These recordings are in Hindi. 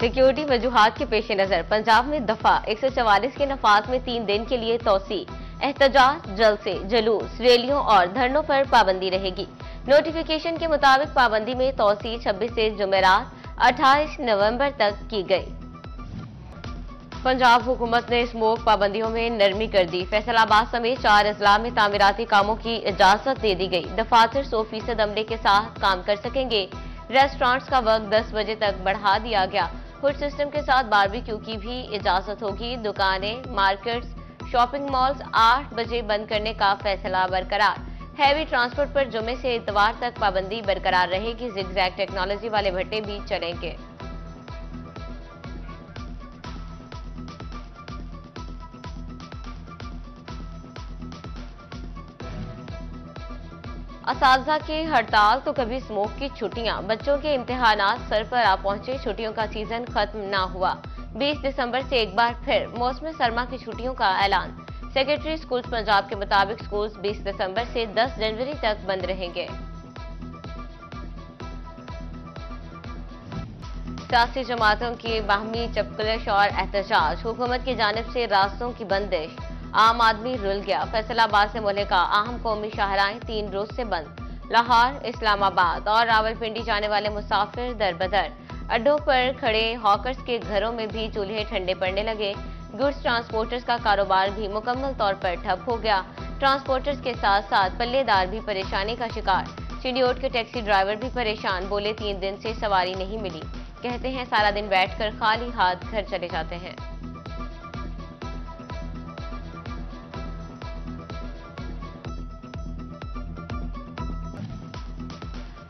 सिक्योरिटी वजूहात के पेश नजर पंजाब में दफा 144 के नफाज में 3 दिन के लिए तोसी। एहतजाज, जलसे, जुलूस, रैलियों और धरनों पर पाबंदी रहेगी। नोटिफिकेशन के मुताबिक पाबंदी में तोसी 26 से जुमेरात 28 नवंबर तक की गई। पंजाब हुकूमत ने स्मोक पाबंदियों में नरमी कर दी। फैसलाबाद समेत 4 अजला में तामीराती कामों की इजाजत दे दी गई। दफातर 100% अमले के साथ काम कर सकेंगे। रेस्टोरेंट्स का वक्त 10 बजे तक बढ़ा दिया गया। फूड सिस्टम के साथ बारबेक्यू की भी इजाजत होगी। दुकानें, मार्केट्स, शॉपिंग मॉल्स 8 बजे बंद करने का फैसला बरकरार। हैवी ट्रांसपोर्ट पर जुमे से इतवार तक पाबंदी बरकरार रहेगी। जिगजैग टेक्नोलॉजी वाले भट्टे भी चलेंगे। असातिज़ा की हड़ताल तो कभी स्मोक की छुट्टियां। बच्चों के इम्तिहानात सर पर आ पहुंचे, छुट्टियों का सीजन खत्म ना हुआ। 20 दिसंबर से एक बार फिर मौसम सरमा की छुट्टियों का ऐलान। सेक्रेटरी स्कूल्स पंजाब के मुताबिक स्कूल्स 20 दिसंबर से 10 जनवरी तक बंद रहेंगे। सियासी जमातों की बाहमी चपकलिश और एहतजाज। हुकूमत की जानिब से रास्तों की बंदिश। आम आदमी रुल गया। फैसलाबाद से मुल्क का अहम कौमी शाहराएं 3 रोज से बंद। लाहौर, इस्लामाबाद और रावलपिंडी जाने वाले मुसाफिर दरबदर। अड्डों पर खड़े हॉकर्स के घरों में भी चूल्हे ठंडे पड़ने लगे। गुड्स ट्रांसपोर्टर्स का कारोबार भी मुकम्मल तौर पर ठप हो गया। ट्रांसपोर्टर्स के साथ साथ पल्लेदार भी परेशानी का शिकार। चिड़ियोट के टैक्सी ड्राइवर भी परेशान, बोले 3 दिन से सवारी नहीं मिली। कहते हैं सारा दिन बैठकर खाली हाथ घर चले जाते हैं।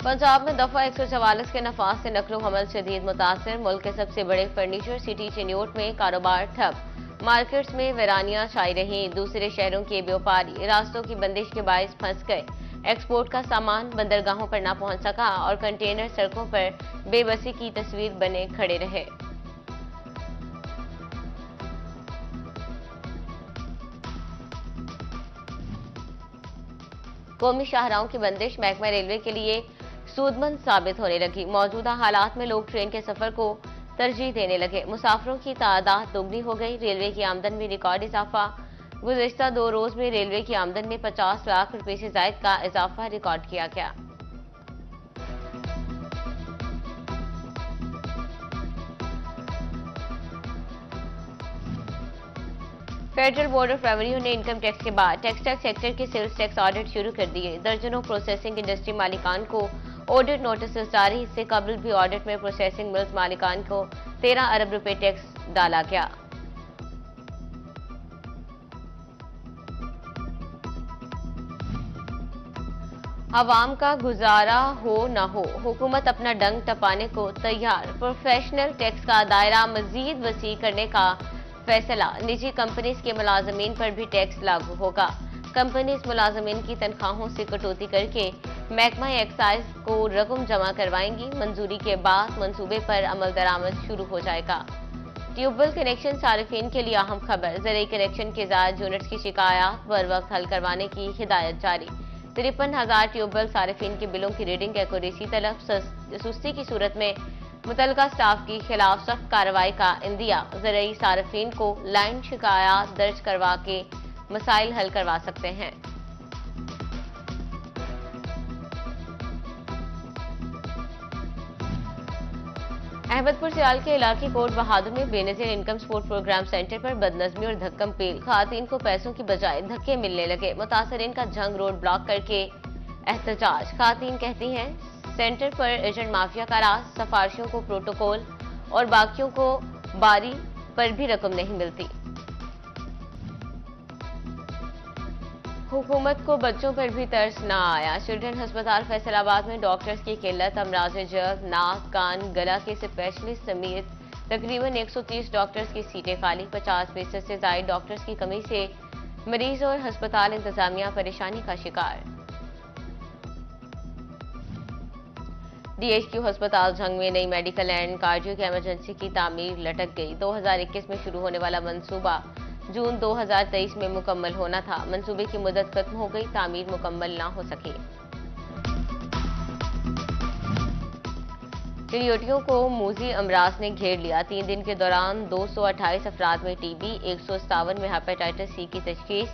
पंजाब में दफा 144 के नफाज से नकलो हमल शदीद मुतासर। मुल्क के सबसे बड़े फर्नीचर सिटी चिन्योट में कारोबार ठप। मार्केट्स में वीरानियां छाई रहीं। दूसरे शहरों के व्यापारी रास्तों की बंदिश के बायस फंस गए। एक्सपोर्ट का सामान बंदरगाहों पर ना पहुंच सका और कंटेनर सड़कों पर बेबसी की तस्वीर बने खड़े रहे। कौमी शाहराहों की बंदिश महकमा रेलवे के लिए सूदमंद साबित होने लगी। मौजूदा हालात में लोग ट्रेन के सफर को तरजीह देने लगे। मुसाफिरों की तादाद दोगुनी हो गई। रेलवे की आमदन में रिकॉर्ड इजाफा। गुज़िश्ता 2 रोज में रेलवे की आमदन में 50 लाख रुपए से जायद का इजाफा रिकॉर्ड किया गया। फेडरल बोर्ड ऑफ रेवेन्यू ने इनकम टैक्स के बाद टेक्सटाइल सेक्टर के सेल्स टैक्स ऑडिट शुरू कर दिए। दर्जनों प्रोसेसिंग इंडस्ट्री मालिकान को ऑडिट नोटिस जारी। इससे कबल भी ऑडिट में प्रोसेसिंग मिल्स मालिकान को 13 अरब रुपए टैक्स डाला गया। अवाम का गुजारा हो न हो, हुकूमत अपना डंग टपाने को तैयार। प्रोफेशनल टैक्स का दायरा मजीद वसी करने का फैसला। निजी कंपनीज के मुलाजमीन पर भी टैक्स लागू होगा। कंपनीज मुलाजमीन की तनख्वाहों से कटौती करके महकमा एक्साइज को रकम जमा करवाएंगी। मंजूरी के बाद मंसूबे पर अमल दरामद शुरू हो जाएगा। ट्यूबवेल कनेक्शन सार्फिन के लिए अहम खबर। ज़रूरी कनेक्शन के ज़ायद यूनिट्स की शिकायत बर वक्त हल करवाने की हिदायत जारी। 53,000 ट्यूबवेल सार्फिन के बिलों की रीडिंग एक्यूरेसी तलब। सुस्ती की सूरत में मुतलका स्टाफ के खिलाफ सख्त कार्रवाई का इंदिया। ज़रूरी सार्फिन को लाइन शिकायत दर्ज करवा के मसाइल हल करवा सकते हैं। अहमदपुर सियाल के इलाके कोट बहादुर में Benazir income support programme centre पर बदनजमी और धक्कम पेल। खातीन को पैसों की बजाय धक्के मिलने लगे। मुतासरीन का जंग रोड ब्लॉक करके एहतजाज। खातीन कहती हैं सेंटर पर एजेंट माफिया का राज, सफारिशों को प्रोटोकॉल और बाकियों को बारी पर भी रकम नहीं मिलती। हुकूमत को बच्चों पर भी तरस ना आया। चिल्ड्रन अस्पताल फैसलाबाद में डॉक्टर्स की किल्लत। अमराज जग, नाक, कान, गला के स्पेशलिस्ट समेत तकरीबन 130 डॉक्टर्स की सीटें खाली। 50% से ज्यादा डॉक्टर्स की कमी से मरीज और अस्पताल इंतजामिया परेशानी का शिकार। DHQ अस्पताल जंग में नई मेडिकल एंड कार्डियो की इमरजेंसी की तामीर लटक गई। 2021 में शुरू होने वाला मंसूबा जून 2023 में मुकम्मल होना था। मंसूबे की मुदत खत्म हो गई, तामीर मुकम्मल ना हो सकी। चिड़ियोटियों को मूजी अमराज ने घेर लिया। 3 दिन के दौरान 228 अफराद में टीबी, 157 में हेपेटाइटिस सी की तशखीस,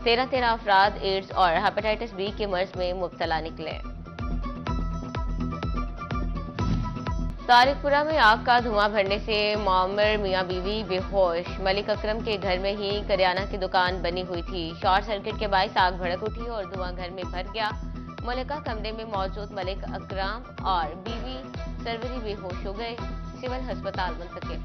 13 अफराद एड्स और हेपेटाइटिस बी के मर्ज में मुब्तला निकले। तारिकपुरा में आग का धुआं भरने से मामर मियां बीवी बेहोश। मलिक अकरम के घर में ही करियाना की दुकान बनी हुई थी। शॉर्ट सर्किट के बायस आग भड़क उठी और धुआं घर में भर गया। मलिका कमरे में मौजूद मलिक अकरम और बीवी सरवरी बेहोश हो गए, सिविल अस्पताल मुंतकिल।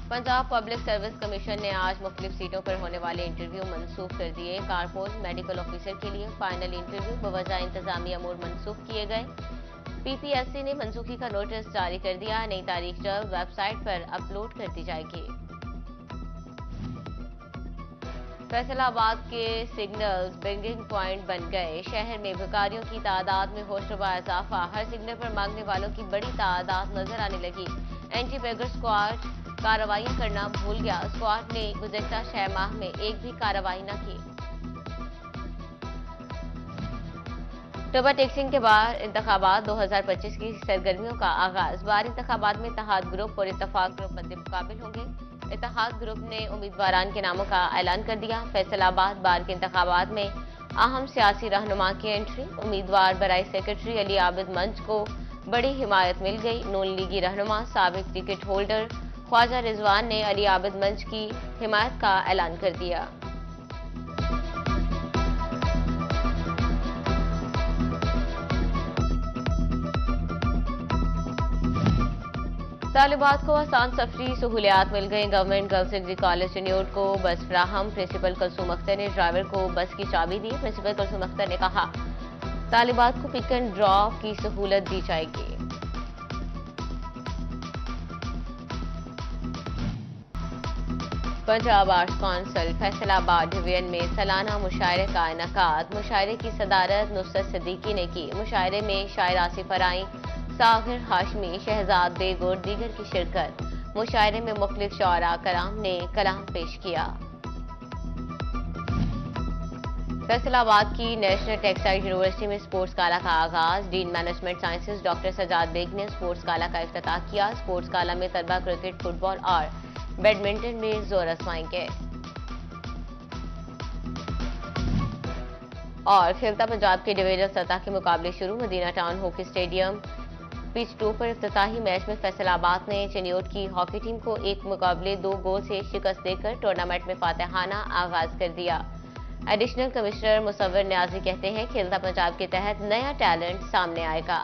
पंजाब पब्लिक सर्विस कमीशन ने आज मुख्तलिफ सीटों पर होने वाले इंटरव्यू मनसूख कर दिए। कारपोल मेडिकल ऑफिसर के लिए फाइनल इंटरव्यू बवजह इंतजामी अमूर मनसूख किए गए। पीपीएससी ने मनसूखी का नोटिस जारी कर दिया। नई तारीख जल्द वेबसाइट पर अपलोड कर दी जाएगी। फैसलाबाद के सिग्नल्स बिंगिंग पॉइंट बन गए। शहर में भिखारियों की तादाद में होशरुबा इजाफा। हर सिग्नल पर मांगने वालों की बड़ी तादाद नजर आने लगी। एंटी बेगर स्क्वाड कार्रवाई करना भूल गया। स्क्वाड ने गुज़श्ता 6 माह में एक भी कार्रवाई न की। टोबा टेक्सिंग के बाद इंतखाबात 2025 की सरगर्मियों का आगाज। बार इंतखाबात में इत्तेहाद ग्रुप और इत्तफाक ग्रुप मद्दे मुकाबिल होंगे। इत्तेहाद ग्रुप ने उम्मीदवारान के नामों का ऐलान कर दिया। फैसलाबाद बार के इंतखाबात में अहम सियासी रहनुमा की एंट्री। उम्मीदवार बराई सेक्रेटरी अली आबिद मंच को बड़ी हिमायत मिल गई। नून लीगी रहनुमा साबिक टिकट होल्डर ख्वाजा रिजवान ने अली आबिद मंच की हिमायत का ऐलान कर दिया। तालिबात को आसान सफरी सहूलियात मिल गई। Government girls degree college Chiniot को बस फ्राहम। प्रिंसिपल कुलसूम अख्तर ने ड्राइवर को बस की चाबी दी। प्रिंसिपल कुलसूम अख्तर ने कहा, तालिबात को पिक एंड ड्रॉप की सहूलत दी जाएगी। Punjab arts council Faisalabad division में सालाना मुशायरे का इनेकाद। मुशायरे की सदारत नुसरत सिद्दीकी ने की। मुशायरे में शायर आसिफ अराई, सागिर हाशमी, शहजाद बेग और दीगर की शिरकत। मुशायरे में मुख्तलिफ शुअरा कराम ने कलाम पेश किया। फैसलाबाद की नेशनल टेक्सटाइल यूनिवर्सिटी में स्पोर्ट्स गाला का आगाज। Dean management sciences doctor Sajjad Baig ने स्पोर्ट्स गाला का इफ्तिताह किया। स्पोर्ट्स गाला में तलबा क्रिकेट, फुटबॉल और बैडमिंटन में जोर आजमाएंगे। और खेलता पंजाब के डिवीजन सतह के मुकाबले शुरू। Madina town hockey stadium pitch 2 पर इफ्तिताही मैच में फैसलाबाद ने चिन्योट की हॉकी टीम को 1 मुकाबले 2 गोल से शिकस्त देकर टूर्नामेंट में फातिहाना आगाज कर दिया। एडिशनल कमिश्नर मुसव्वर न्याजी कहते हैं, खेलता पंजाब के तहत नया टैलेंट सामने आएगा।